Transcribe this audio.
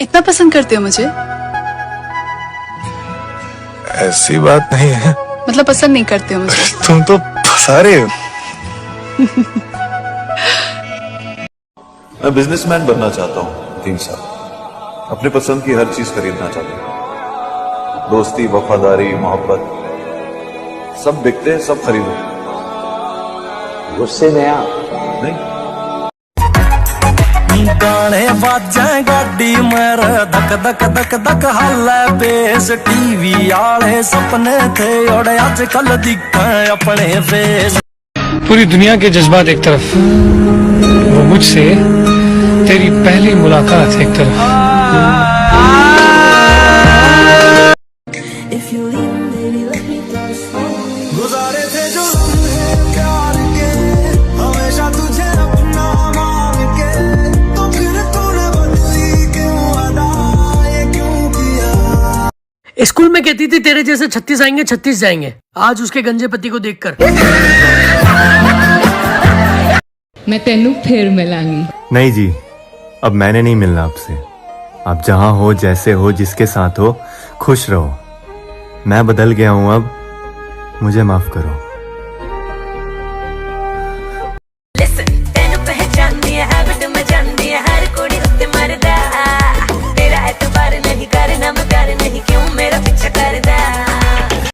इतना पसंद करते हो मुझे? ऐसी बात नहीं है। मतलब पसंद नहीं करते हो मुझे? तुम तो फंसा रहे हो। मैं बिजनेसमैन बनना चाहता हूँ 3 साल। अपने पसंद की हर चीज खरीदना चाहता हूँ। दोस्ती, वफादारी, मोहब्बत सब बिकते हैं, सब खरीदो। गुस्से में आ नहीं, गाने बाजें गाड़ी मेरे धक धक धक धक हाले बेस टीवी आले सपने थे और आजकल दिखे अपने फेस। पूरी दुनिया के जज्बात एक तरफ, वो मुझसे तेरी पहली मुलाकात एक तरफ। गुजारे थे जो लम्हे प्यार के, हमेशा तुझे अपना मान के, तो फिर तूने बदली क्यों अदा, ये क्यों किया? स्कूल में कहती थी तेरे जैसे 36 आएंगे 36 जाएंगे। आज उसके गंजे पति को देखकर मैं तेनू फिर मिलांगी। नहीं जी, अब मैंने नहीं मिलना आपसे। आप जहां हो, जैसे हो, जिसके साथ हो, खुश रहो। मैं बदल गया हूं, अब मुझे माफ करो। तेरा एतबार नहीं करना, मैं प्यार नहीं क्यों मेरा पीछा करदा।